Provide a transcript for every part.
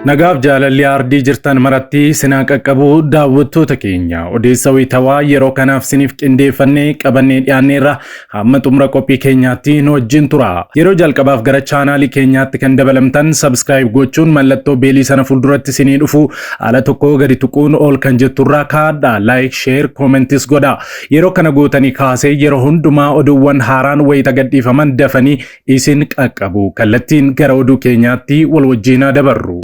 Nagaaf jaalalli ardii jirtan maratti sinaa qaqqabu daawwattoota keenya odeessa wayitawaa yeroo kanaaf siniif qindeeffannee qabannee dhiyaanneerra hamma xumura qophii keenyaatti nu wajjin tura. Yeroo jalqabaaf gara chaanaalii keenyaatti kan dabalamtan subscribe gochuun mallattoo beelii sana fuulduratti sinii dhufu ala tokko gadi tuquun ol kan jetturraa kaadha like share commentis godha. Yeroo kana gootanii kaasee yeroo hundumaa oduuwwan haaraan wayita gadhiifaman dafanii isin qaqqabu. Kallattiin gara oduu keenyaatti wal wajjinaa dabarru.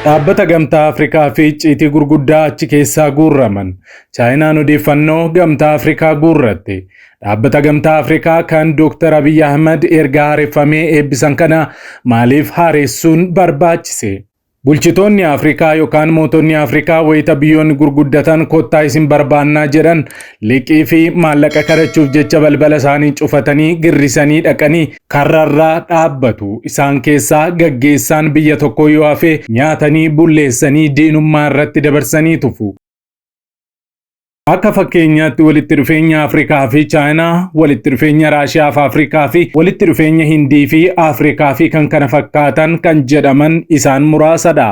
Dhaabbata Gamtaa Afrikaa fi icciitii gurguddaa achi keessaa guurraman. Chaayinaan odeeffannoo Gamtaa Afrikaa guurratte. Dhaabbata Gamtaa Afrikaa kan Dr. Abiy Ahmed erga haareffamee eebbisan kana maaliif haaressuun barbaachise? Bulchitoonni Afrikaa yookaan mootonni Afrikaa wayita biyyoonni gurguddatan kottaa isin barbaannaa jedhan liqii fi maallaqa kadhachuuf jecha balbala isaanii cufatanii girrisanii dhaqanii karrarraa dhaabbatu. Isaan keessaa gaggeessaan biyya tokko yoo hafe nyaatanii bulleessanii diinummaa irratti dabarsanii tufu. Akka fakkeenyaatti walitti dhufeenya Afrikaa fi Chaayinaa, walitti dhufeenya Raashiyaa fi Afrikaa fi walitti dhufeenya Hindii fi Afrikaa fi kan kana fakkaatan kan jedhaman isaan muraasadha.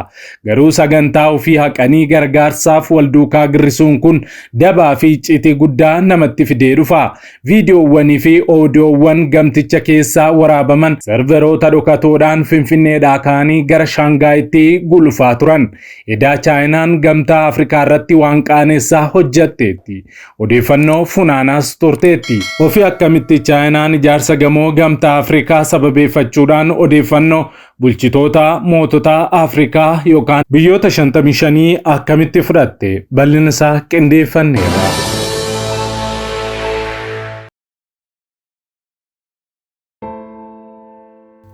Garuu sagantaa ofii haqanii gargaarsaaf wal duukaa girrisuun kun dabaa fi icciitii guddaa namatti fidee dhufa. Viidiyoowwanii fi oodiyoowwan gamticha keessaa waraabaman serveroota dhokatoodhaan Finfinneedhaa ka'anii gara Shaangaayitti gulufaa turan. Edaa Chaayinaan Gamtaa Afrikaa irratti waan qaanessaa hojjette. Odeeffannoo funaanaas turteetti. Ofii akkamitti Chaayinaan ijaarsa gamoo Gamtaa Afrikaa sababeeffachuudhaan odeeffannoo bulchitoota mootota Afrikaa yookaan biyyoota 55 akkamitti fudhatte? Bal'ina isaa qindeeffanneerra.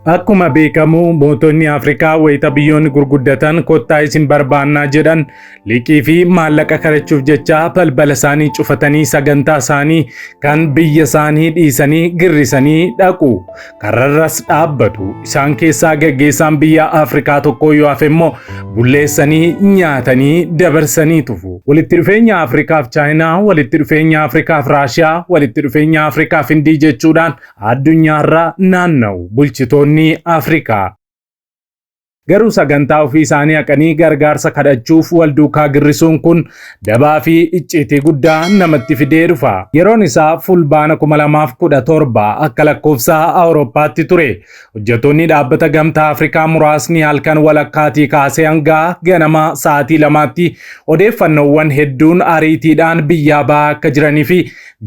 Akkuma beekamu mootonni Afrikaa wayita biyyoonni gurguddatan kottaa isin barbaannaa jedhan liqii fi maallaqa kadhachuuf jecha balbala isaanii cufatanii sagantaa isaanii kan biyya isaanii dhiisanii girrisanii dhaqu. Karrarras dhaabbatu. Isaan keessaa gaggeessaan biyya Afrikaa tokko yoo hafe immoo bulleessanii nyaatanii dabarsanii tufu. Walitti dhufeenya Afrikaa fi Chaayinaa, walitti dhufeenya Afrikaa fi Raashiyaa, walitti dhufeenya Afrikaa fi Hindii jechuudhaan addunyaarra naanna'u bulchitoonni Afrikaa. Garuu sagantaa ofii isaanii haqanii gargaarsa kadhachuuf wal duukaa girrisuun kun dabaa fi icciitii guddaa namatti fidee dhufa. Yeroon isaa fulbaana 2017 akka lakkoofsa Awurooppaatti ture. Hojjettoonni dhaabbata Gamtaa Afrikaa muraasni halkan walakkaatii kaasee hanga ganama sa'aatii 2tti odeeffannoowwan hedduun ariitiidhaan biyyaa ba'aa akka jiranii fi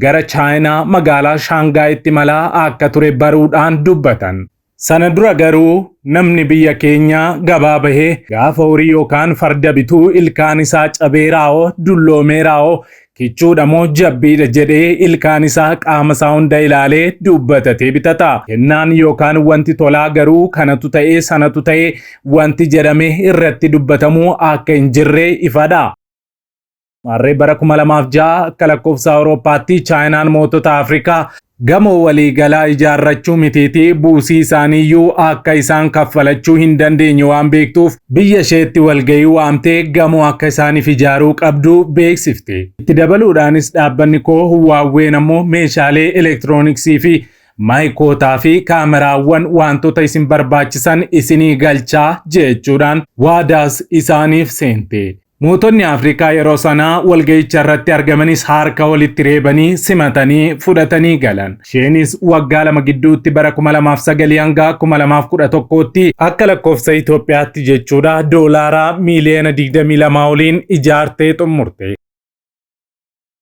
gara Chaayinaa magaalaa Shaangaayitti malaa akka ture baruudhaan dubbatan. Sana dura garuu namni biyya keenya gabaa bahee gaafa horii yookaan farda bituu ilkaan isaa cabeeraa'oo dulloomeeraa'oo kichuudha moo jabbiidha jedhee ilkaan isaa qaama isaa hunda ilaalee dubbatatee bitata. Kennaan yookaan wanti tolaa garuu kanatu ta'ee sanatu ta'ee wanti jedhame irratti dubbatamuu akka hin jirre ifadha. Marree bara 2006 akka lakkoofsa Awurooppaatti Chaayinaan mootota Afrikaa gamoo waliigalaa ijaarrachuu mitiitii buusii isaaniiyyuu akka isaan kaffalachuu hin dandeenye waan beektuuf biyya isheetti walgayii waamtee gamoo akka isaaniif ijaaruu qabdu beeksifte. Itti dabaluudhaanis dhaabbanni koo Huwaaween ammoo meeshaalee elektirooniksii fi maayikootaa fi kaameraawwan wantoota isin barbaachisan isinii galchaa jechuudhaan waadaas isaaniif seente. Mootonni Afrikaa yeroo sanaa walgayicha irratti argamanis harka walitti reebanii simatanii fudhatanii galan. Isheenis waggaa 2 gidduutti bara 2009 hanga 2011tti akka lakkoofsa Itoophiyaatti jechuudha doolaara miiliyoona 22 oliin ijaartee xumurte.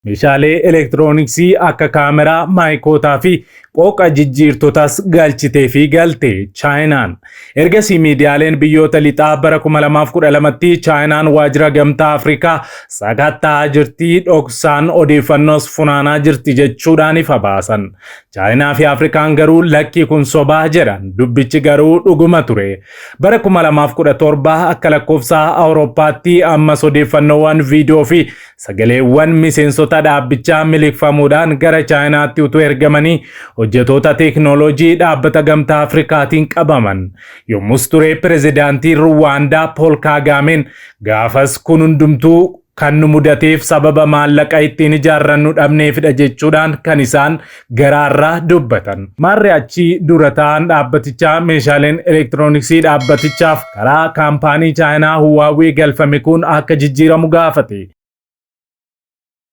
Meeshaalee elektirooniksii akka kaameraa, maayikootaa fi qooqa jijjiirtotas galchitee fi galte Chaayinaan. Ergasii miidiyaaleen biyyoota lixaa bara 2012tti Chaayinaan waajjira Gamtaa Afrikaa sakatta'aa jirti, dhoksaan odeeffannoos funaanaa jirti jechuudhaan ifa baasan. Chaayinaa fi Afrikaan garuu lakkii kun sobaa jedhan. Dubbichi garuu dhuguma ture. Bara 2017 akka lakkoofsa Awurooppaatti ammas odeeffannoowwan viidiyoo fi sagaleewwan miseensota dhaabbichaa miliqfamuudhaan gara Chaayinaatti utuu ergamanii hojjettoota teeknooloojii dhaabbata Gamtaa Afrikaatiin qabaman. Yommus ture pirezidaantii Ruwaandaa Pool Kaagameen gaafas kun hundumtuu kan nu mudateef sababa maallaqa ittiin ijaarrannu dhabneefidha jechuudhaan kan isaan garaarraa dubbatan. Maarree achii dura ta'an dhaabbatichaa meeshaaleen elektirooniksii dhaabbatichaaf karaa kaampaanii Chaayinaa Huwaawee galfame kun akka jijjiiramu gaafate.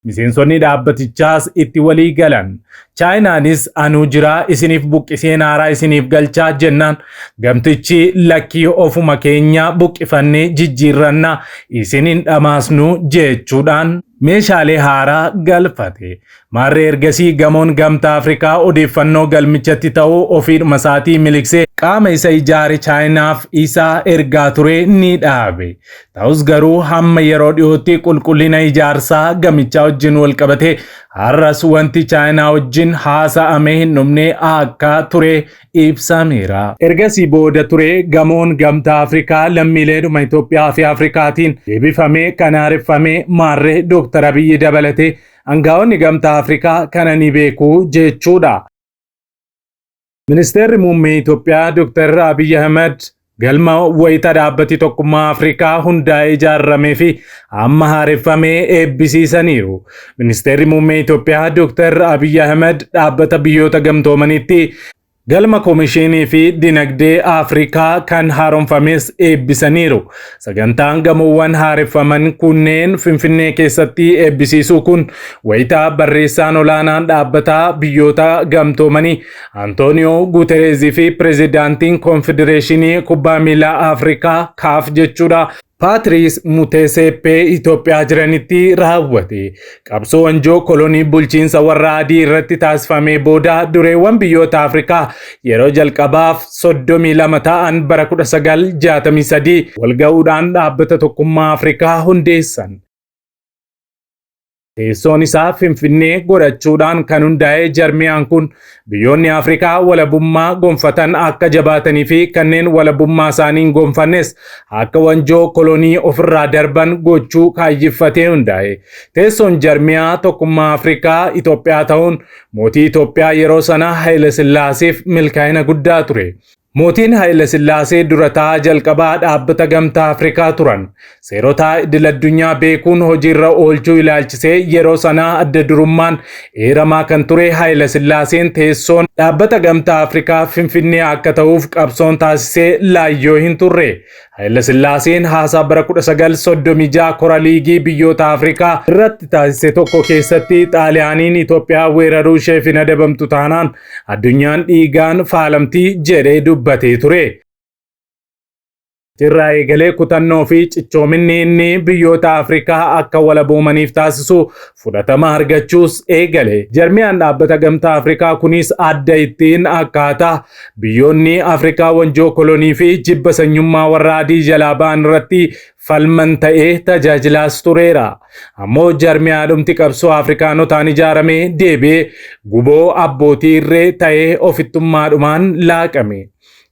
Miseensonni dhaabbatichaas itti walii galan. Chaayinaanis anuu jiraa isiniif buqqiseen haaraa isiniif galchaa jennaan gamtichi lakkii ofuma keenya buqqifannee jijjiirranna isinin dhamaasnu jechuudhaan meeshaalee haaraa galfate. Maarree ergasii gamoon gamtaa Afrikaa odeeffannoo galmichatti ta'uu ofiidhuma isaatii miliksee qaama isa ijaare Chaayinaaf isaa ergaa ture ni dhaabe. Ta'us garuu hamma yeroo dhiyootti qulqullina ijaarsaa gamichaa wajjin wal qabate har'as wanti Chaayinaa wajjin haasa'amee hin dhumne akka ture ibsameera. Ergasii booda ture gamoon gamtaa Afrikaa lammiileedhuma Itoophiyaa fi Afrikaatiin deebifamee kan haareffamee maarree Dr. Abiyyi dabalatee aangaa'onni gamtaa Afrikaa kana ni beeku jechuudha. Ministeerri muummee Itoophiyaa Dr. Abiyyi Ahmed galma wayita dhaabbati tokkummaa Afrikaa hundaa'ee ijaarramee fi amma haareffamee eebbisiisaniiru. Ministeerri muummee Itoophiyaa Dr. Abiyyi Ahmed dhaabbata biyyoota gamtoomanitti galma Koomishinii fi Dinagdee Afrikaa kan haaromfames eebbisaniiru. Sagantaan gamoowwan haareffaman kunneen Finfinnee keessatti eebbisiisuu kun wayita barreessaan olaanaan dhaabbataa biyyoota gamtoomanii Antooniyoo Guutereezii fi pirezidaantiin Konfedereeshinii Kubbaa Miilaa Afrikaa CAF jechuudha Patrice Motsepe Itoophiyaa jiranitti raawwate. Qabsoo wanjoo kolonii bulchiinsa warra adii irratti taasifamee booda dureewwan biyyoota Afrikaa yeroo jalqabaaf 32 ta'an bara 1963 walga'uudhaan dhaabbata tokkummaa Afrikaa hundeessan. Teessoon isaa Finfinnee godhachuudhaan kan hundaa'e jarmiyaan kun biyyoonni Afrikaa walabummaa gonfatan akka jabaatanii fi kanneen walabummaa isaanii hin gonfannes akka wanjoo kolonii ofirraa darban gochuu kaayyeffatee hundaa'e. Teessoon jarmiyaa tokkummaa Afrikaa Itoophiyaa ta'uun mootii Itoophiyaa yeroo sana Haile Sillaaseef milkaa'ina guddaa ture. Mootiin Haile Sillaasee durataa jalqabaa dhaabbata gamtaa Afrikaa turan. Seerota idil-addunyaa beekuun hojiirra oolchuu ilaalchisee yeroo sanaa adda durummaan eeramaa kan ture Haile Sillaaseen teessoon dhaabbata gamtaa Afrikaa Finfinnee akka ta'uuf qabsoon taasisee laayyoo hin turre. Haile Sillaaseen haasaa bara 1936 kora liigii biyyoota Afrikaa irratti taasise tokko keessatti Xaaliyaaniin Itoophiyaa weeraruu isheef hin adabamtu taanaan addunyaan dhiigaan faalamtii jedhee dubbatee ture. Irraa eegalee kutannoo fi cichoominni inni biyyoota Afrikaa akka walaboomaniif taasisu fudhatama argachuus eegale. Jarmiyaan dhaabbata gamtaa Afrikaa kunis adda ittiin akkaataa biyyoonni Afrikaa wanjoo kolonii fi jibba sanyummaa warra adii jalaa ba'an irratti falman ta'ee tajaajilaas tureera. Ammoo jarmiyaadhumti qabsoo Afrikaanotaan ijaaramee deebi'ee guboo abbootii irree ta'ee ofittummaadhumaan laaqame.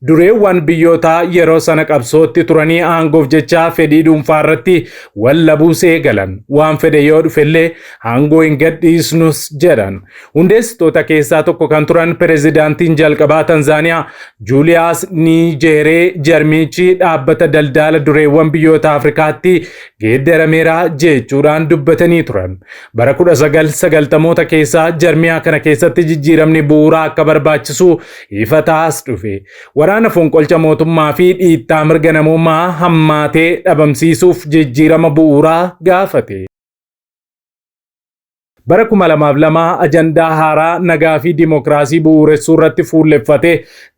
Dureewwan biyyoota yeroo sana qabsootti turanii aangoof jecha fedhii dhuunfaa irratti wallabuu eegalan. Waan fedhe yoo dhufellee aangoo hin gadhiisnus jedhan. Hundeessitoota keessaa tokko kan turan pirezidaantiin jalqabaa Tanzaaniyaa Juuliyaas Niijeree jarmichi dhaabbata daldala dureewwan biyyoota Afrikaatti geeddarameera jechuudhaan dubbatanii turan. Bara 1990moota keessaa jarmiyaa kana keessatti jijjiiramni bu'uuraa akka barbaachisu ifa taas dhufe. Waraana fonqolcha mootummaa fi dhiittaa mirga namummaa hammaatee dhabamsiisuuf jijjiirama bu'uuraa gaafate. Bara 2002 ajandaa haaraa nagaa fi dimokiraasii bu'uuressuu irratti fuulleffatee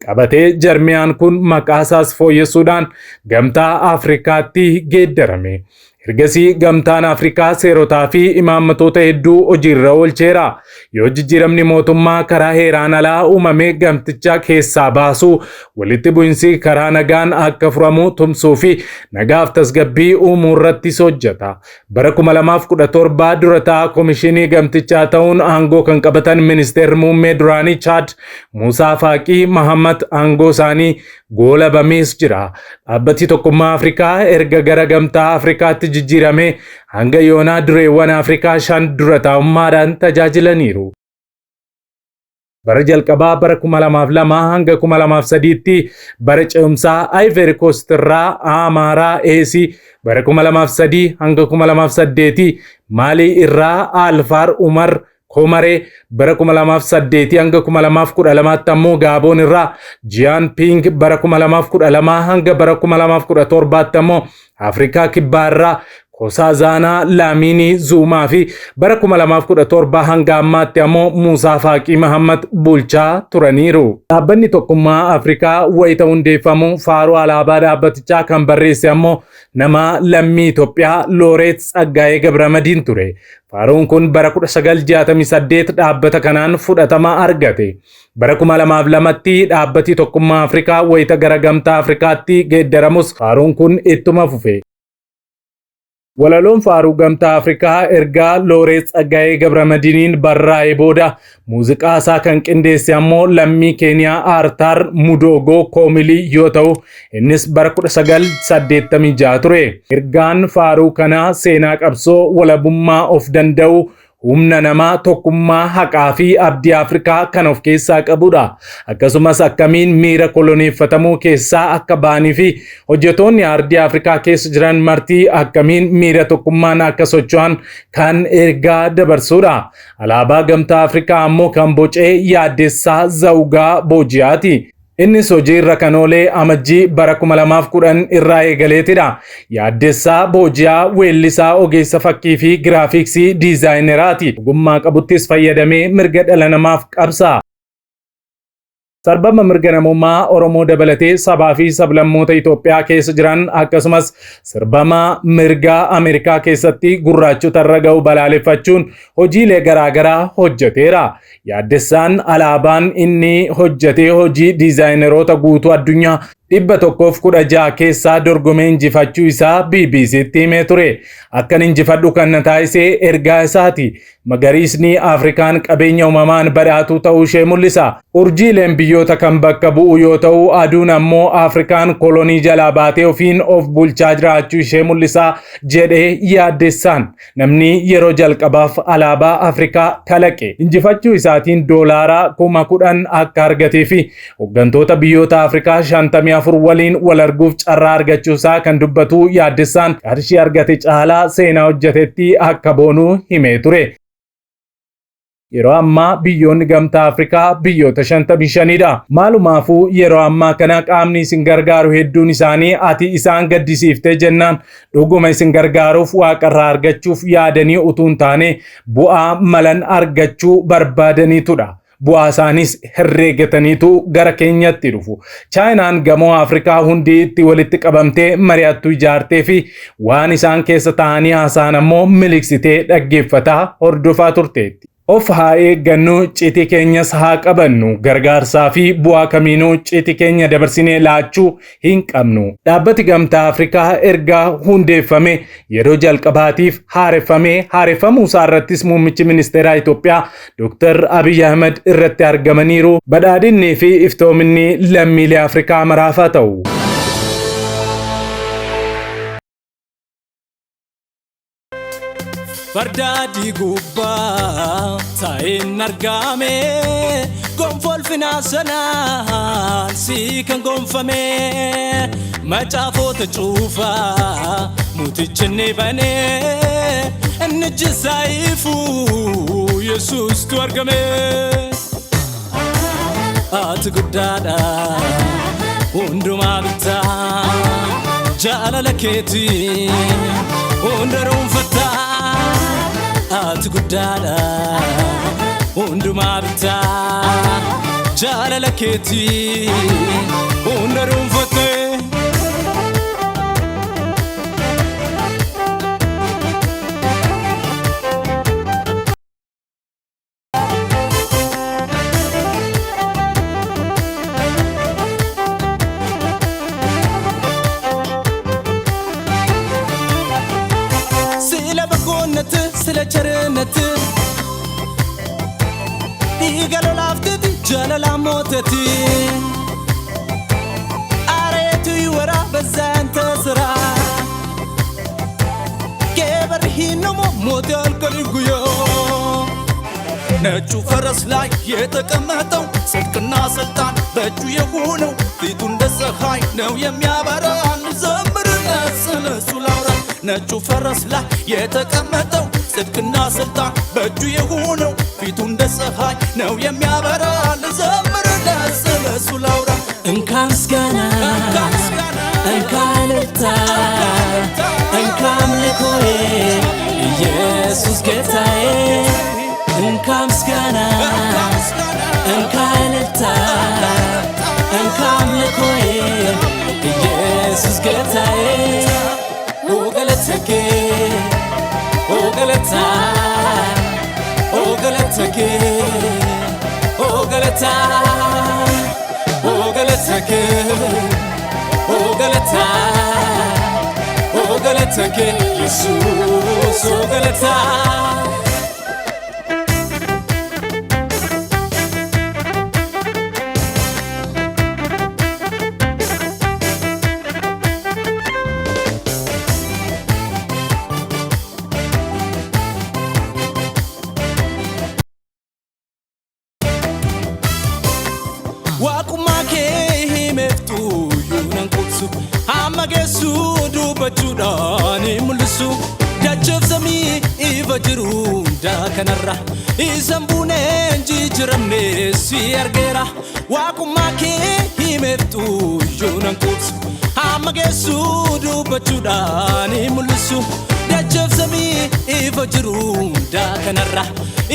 qabatee jarmiyaan kun maqaa isaas fooyyessuudhaan gamtaa Afrikaatti geeddarame. Ergasii gamtaan Afrikaa seerotaa fi imaammatoota hedduu hojiirra oolcheera. Yoo jijjiiramni mootummaa karaa heeraan alaa uumame gamticha keessaa baasuu, walitti bu'insi karaa nagaan akka furamu tumsuu fi nagaaf tasgabbii uumuu irrattis hojjeta. Bara 2017 durataa Koomishinii gamtichaa ta'uun aangoo kan qabatan ministeerri muummee duraanii Chaad Muusaa Faaqii Mahammad aangoo isaanii goolabamees jira. Dhaabbati tokkummaa Afrikaa erga gara gamtaa Afrikaatti jijjiirame hanga yoonaa dureewwan Afrikaa 5 dura taa'ummaadhaan tajaajilaniiru. bara jalqabaa bara 2002 hanga 2003tti bara ce'umsaa Ivory Coast irraa Amaaraa Eesii bara 2003 hanga 2008 Maalii irraa Alfaar Umar Komare bara 2008 hanga 2012 ammoo Gaaboon irraa Jian Ping bara 2012 hanga bara 2017 ammoo Afrikaa Kibbaa irraa Kosazana Lamini Zuma fi bara 2017 hanga ammaatti ammoo Musaa Faaqii Mahammad bulchaa turaniiru. Dhaabbanni tokkummaa Afrikaa wayita hundeeffamu faaruu alaabaa dhaabbatichaa kan barreesse ammoo nama lammii Itoophiyaa Looreet Tsaggaayee Gabramadiin ture. Faaruun kun bara 1968 dhaabbata kanaan fudhatama argate. Bara 2002tti dhaabbati tokkummaa Afrikaa wayita gara gamtaa Afrikaatti geeddaramus faaruun kun ittuma fufe. Walaloon faaruu gamtaa Afrikaa ergaa Looreet Tsaggaayee Gabramadiiniin barraa'ee booda muuziqaa isaa kan qindeesse ammoo lammii Keeniyaa Arthur Mudogo Komilii yoo ta'u innis bara 1986 ture. Ergaan faaruu kanaa seenaa qabsoo walabummaa of danda'u humna namaa tokkummaa haqaa fi abdii Afrikaa kan of keessaa qabudha. Akkasumas akkamiin miira koloneeffatamuu keessaa akka ba'anii fi hojjettoonni ardii Afrikaa keessa jiran martii akkamiin miira tokkummaan akka socho'an kan ergaa dabarsudha. Alaabaa gamtaa Afrikaa ammoo kan bocee yaaddessaa Zawugaa Boojiyaati. Innis hojii irra kan oolee amajjii bara 2010 irraa eegaleetidha. Yaaddessaa Boojiyaa weellisaa ogeessa fakkii fi giraafiksii diizaayineraati. Ogummaa qabuttis fayyadamee mirga dhala namaaf qabsa. Sarbama mirga namummaa Oromoo dabalatee sabaa fi sablammoota Itoophiyaa keessa jiran akkasumas sarbama mirga Ameerikaa keessatti gurraachota irra ga'u balaaleffachuun hojiilee garaagaraa hojjeteera. Yaaddessaan alaabaan inni hojjetee hojii diizaayineroota guutuu addunyaa 116 keessaa dorgomee injifachuu isaa BBC'tti himee ture. Akkan injifadhu kan na taasise ergaa isaati. Magariisni Afrikaan qabeenya uumamaan badhaatuu ta'uu ishee mul'isa. Urjiileen biyyoota kan bakka bu'u yoo ta'u aduun ammoo Afrikaan kolonii jalaa baatee ofiin of bulchaa jiraachuu ishee mul'isa jedhee yaaddessaan. Namni yeroo jalqabaaf alaabaa Afrikaa kalaqe. Injifachuu isaatiin doolaara 10,000 akka argatee fi hooggantoota biyyoota Afrikaa 54 waliin wal arguuf carraa argachuusaa kan dubbatu yaaddessaan qarshii argate caalaa seenaa hojjetetti akka boonuu himee ture. Yeroo ammaa biyyoonni gamtaa Afrikaa biyyoota 55dha. Maalumaafuu yeroo ammaa kana qaamni isin gargaaru hedduun isaanii ati isaan gaddisiiftee jennaan dhuguma isin gargaaruuf waaqarraa argachuuf yaadanii utuu hin taane bu'aa malan argachuu barbaadanitudha. Bu'aa isaanis herreegataniitu gara keenyatti dhufu. Chaayinaan gamoo Afrikaa hundi itti walitti qabamtee mari'attuu ijaartee fi waan isaan keessa ta'anii haasa'an ammoo miliksitee dhaggeeffataa hordofaa turteetti. Of haa eeggannu, citi keenyas haa qabannu. Gargaarsaa fi bu'aa kamiinuu citi keenya dabarsinee laachuu hin qabnu. Dhaabbati gamtaa Afrikaa erga hundeeffame yeroo jalqabaatiif haareffamuu isaa irrattis muummichi ministeeraa Itoophiyaa Dr. Abiy Ahmed irratti argamaniiru. Badhaadhinnii fi iftoominni lammiilee Afrikaa maraafaa ta'u. Fardaadhi gubbaa taa'een argame gonfol finansanaan si kan gonfame macaafoota cuufaa mutichinni banee inni jisaayifu Yesuustu argame. Ati guddaadha hundumaa bitaa jaalala keetii hunda dhuunfataa. Ati guddaadha hundumaa bitaa jaalala keetii hunda dhuunfattee. Sila chernet igalo lafteti jalala moteti aretu yura bazanta sira kebar hinomo motel kaliguyo ነጩ ፈረስ ላይ የተቀመጠው ጽድቅና ስልጣን በእጁ የሆነው ፊቱ እንደ ፀሐይ ነው የሚያበራ እንዘምርለት ስለሱ ላውራ ነጩ ፈረስ ላይ የተቀመጠው ጽድቅና ስልጣን በእጁ የሆነው ፊቱ እንደ ፀሐይ ነው የሚያበራ እንዘምርለት ስለሱ ላውራ እንካ ምስጋና እንካ እልልታ እንካ አምልኮዬ ኢየሱስ ጌታዬ እንካ ምስጋና እንካ እልልታ እንካ አምልኮዬ ኢየሱስ ጌታዬ ኦ ገለተኬ ኦ ገለታ ኦ ገለተኬ ኦ ገለታ ኦ ገለተኬ ኦ ገለታ ኦ ገለተኬ ኢየሱስ ኦ ገለታ Waaqummaa kee himeftu yuunan qubsu hamma geessu dubbachuudhaan mul'isu dachaaf samii ifa jiru hundaa kanarra isan buuneen jijjiiramne si argeera Waaqummaa kee himeftu yuunan qubsu hamma geessu dubbachuudhaan mul'isu dachaaf samii ifa jiru hundaa kanarra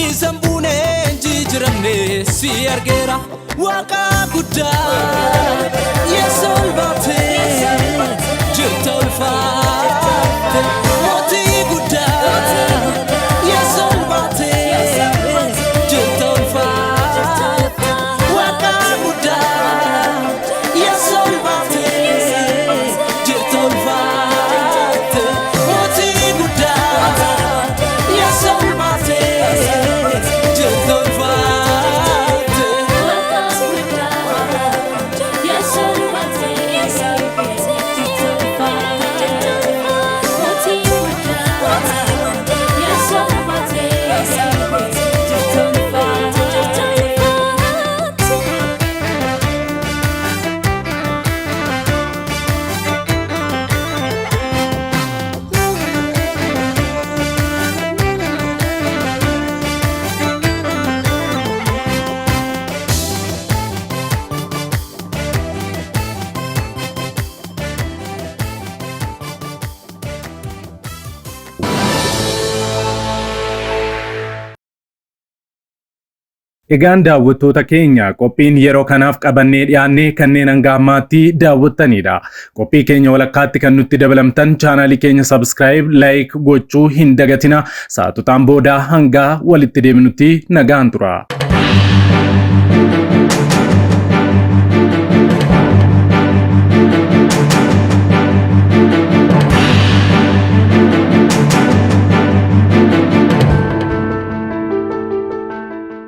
isan buuneen jijjiiramne si argeera Waka gudda Yesol bate Jirtol fate Moti gudda Yesol bate Jirtol fate Waka gudda Yesol bate Jirtol fate Moti gudda Yesol bate Jirtol fate Egaan daawwattoota keenya qophiin yeroo kanaaf qabannee dhiyaannee kanneen hanga ammaatti daawwattanidha. Qophii keenya walakkaatti kan nutti dabalamtan chaanaalii keenya subscribe, like gochuu hin dagatina. Saatotaan booda hanga walitti deebinutti nagaan tura.